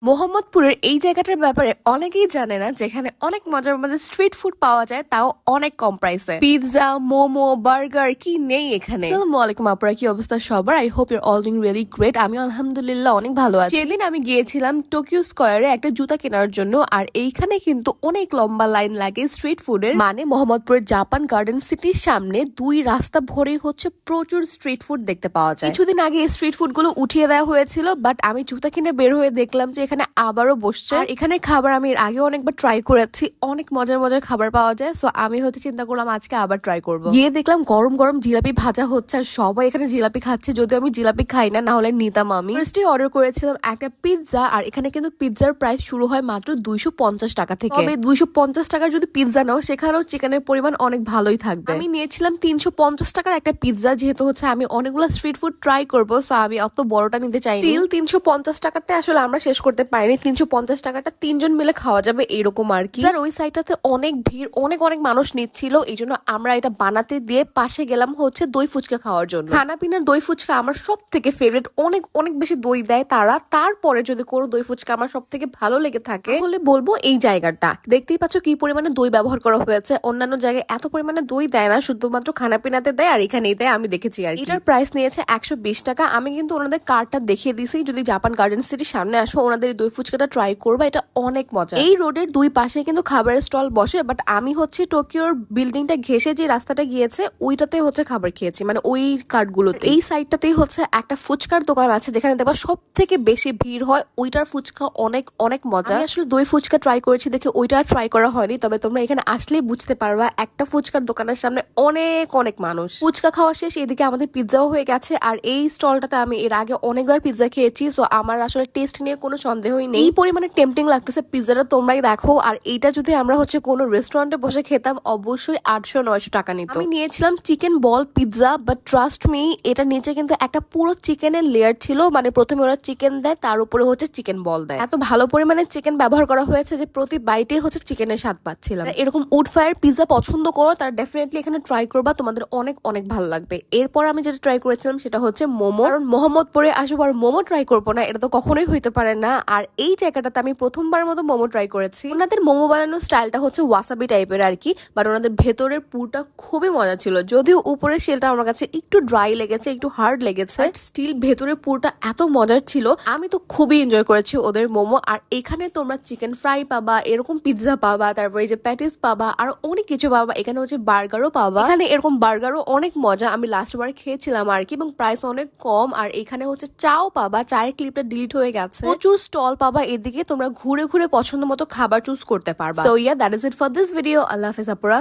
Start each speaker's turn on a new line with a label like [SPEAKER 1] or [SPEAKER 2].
[SPEAKER 1] মোহাম্মদপুরের এই জায়গাটার ব্যাপারে অনেকেই জানে না, যেখানে অনেক মজার মজার স্ট্রিট ফুড পাওয়া যায়, তাও অনেক কম প্রাইসে। পিৎজা, মোমো, বার্গার কি নেই এখানে। আসসালামু আলাইকুম আপুরা, কি অবস্থা সবার? I hope your all doing really great. আমি আলহামদুলিল্লাহ অনেক ভালো আছি। সেদিন আমি গিয়েছিলাম টোকিও স্কয়ারে একটা জুতা কেনার জন্য, আর এইখানে কিন্তু অনেক লম্বা লাইন লাগে স্ট্রিট ফুডের। মানে মোহাম্মদপুরের জাপান গার্ডেন সিটির সামনে দুই রাস্তা ভরেই হচ্ছে প্রচুর স্ট্রিট ফুড দেখতে পাওয়া যায়। কিছুদিন আগে এই স্ট্রিট ফুড গুলো উঠিয়ে দেওয়া হয়েছিল, বাট আমি জুতা কিনে বের হয়ে দেখলাম যে এখানে আবারও বসছে। আর এখানে খাবার আমি এর আগে অনেকবার ট্রাই করেছি, অনেক মজার মজার খাবার পাওয়া যায়। সো আমি চিন্তা করলাম আজকে আবার ট্রাই করবো। গিয়ে দেখলাম গরম গরম জিলাপি ভাজা হচ্ছে, আর সবাই এখানে জিলাপি খাচ্ছে। যদিও আমি জিলাপি খাই না, হলে নিতাম। আমি ফার্স্টে অর্ডার করেছিলাম একটা পিৎজা, আর এখানে কিন্তু পিৎজার প্রাইস শুরু হয় মাত্র 250 টাকা থেকে। তবে 250 টাকার যদি পিৎজা নাও, সেখানেও চিকেনের পরিমাণ অনেক ভালোই থাকবে। আমি নিয়েছিলাম 350 টাকার একটা পিৎজা, যেহেতু আমি অনেকগুলো স্ট্রিট ফুড ট্রাই করবো, সো আমি অত বড়টা নিতে চাই। 350 টাকাটা আসলে আমরা শেষ করতে পারিনি। 350 টাকাটা 3 জন মিলে খাওয়া যাবে এরকম আর কি। আর ওই সাইডটাতে অনেক ভিড়, অনেক মানুষ নিচ্ছিল, এই জন্য আমরা এটা বানাতে দিয়ে পাশে গেলাম দই ফুচকা খাওয়ার জন্য। খানা পিনার দই ফুচকা আমার সব থেকে ফেভারিট। অনেক বেশি দই দেয় তারা। তারপরে যদি কোনো দই ফুচকা আমার সব থেকে ভালো লেগে থাকে, তাহলে বলবো এই জায়গাটা। দেখতেই পাচ্ছ কি পরিমাণে দই ব্যবহার করা হয়েছে। অন্যান্য জায়গায় এত পরিমাণে দই দেয় না, শুধুমাত্র খানা পিনাতে দেয়, আর এখানেই দেয় আমি দেখেছি আর কি। এটার প্রাইস নিয়েছে 120 টাকা। আমি কিন্তু ওনাদের কার্ডটা দেখিয়ে দিছি, যদি জাপান গার্ডেন সিটির সামনে আসো ওনাদের দই ফুচকাটা ট্রাই করবা, এটা অনেক মজা। এই রোডের দুই পাশে কিন্তু খাবারের স্টল বসে, বাট আমি টোকিওর বিল্ডিংটা ঘেসে যে রাস্তাটা গিয়েছে ওইটাতে খাবার খেয়েছি, মানে ওই কার্ডগুলোতে। এই সাইডটাতেই একটা ফুচকার দোকান আছে, যেখানে দেখবা সব থেকে বেশি ভিড় হয়। ওইটার ফুচকা অনেক মজা। আমি আসলে দই ফুচকা ট্রাই করেছি দেখে ওইটা ট্রাই করা হয়নি, তবে তোমরা এখানে আসলেই বুঝতে পারবা একটা ফুচকার দোকানের সামনে অনেক মানুষ। ফুচকা খাওয়া শেষ, এদিকে আমাদের পিৎজাও হয়ে গেছে। আর এই স্টলটাতে আমি এর আগে অনেকবার পিৎজা খেয়েছি, সো আমার আসলে টেস্ট নিয়ে কোনো সন্দেহই নেই। এই পরিমাণে টেম্পটিং লাগতেছে পিৎজাটা, তোমরাই দেখো। আর এইটা যদি আমরা কোনো রেস্টুরেন্টে বসে খেতাম, অবশ্যই 800-900 টাকা নিত। আমি নিয়েছিলাম chicken ball pizza, but trust me, এটা নিচে কিন্তু একটা পুরো চিকেনের লেয়ার ছিল। মানে প্রথমে ওরা চিকেন দেয়, তার উপরে চিকেন বল দেয়। এত ভালো পরিমাণে চিকেন ব্যবহার করা হয়েছে যে প্রতি বাইটে চিকেনের স্বাদ পাচ্ছিলাম। এরকম উড ফায়ার পিৎজা পছন্দ করো, তার ডেফিনেটলি এখানে ট্রাই করবা, তোমাদের অনেক ভালো লাগবে। এরপর আমি যেটা ট্রাই করেছিলাম সেটা মোমো। কারণ মোহাম্মদপুরে আসবো আর মোমো ট্রাই করবো না, এটা তো কখনোই হইতে পারে না। আর এই জায়গাটাতে আমি প্রথমবার মতো মোমো ট্রাই করেছি। ওনাদের মোমো বানানোর স্টাইলটা ওয়াসাবি টাইপের আর কি, বাট ওনাদের ভেতরের পুরটা খুবই মজা ছিল। যদিও উপরের শেলটা আমার কাছে একটু ড্রাই লেগেছে, একটু হার্ড লেগেছে, স্টিল ভেতরের পুরটা এত মজার ছিল। আমি তো খুবই এনজয় করেছি ওদের মোমো। আর এখানে তোমরা চিকেন ফ্রাই পাবা, এরকম পিৎজা পাবা, তারপরে এই যে প্যাটিস পাবা, আর অনেক কিছু পাবা। এখানে বার্গারও পাবা। এখানে এরকম বার্গারও অনেক মজা, আমি লাস্ট বার খেয়েছিলাম আর কি, এবং প্রাইস অনেক কম। আর এখানে চাও পাবা, চায়ের ক্লিপটা ডিলিট হয়ে গেছে। প্রচুর স্টল পাবা এদিকে, তোমরা ঘুরে পছন্দ মতো খাবার চুজ করতে পারবা। So yeah, that is it for this video. আল্লাহ হাফেজ আপুরা।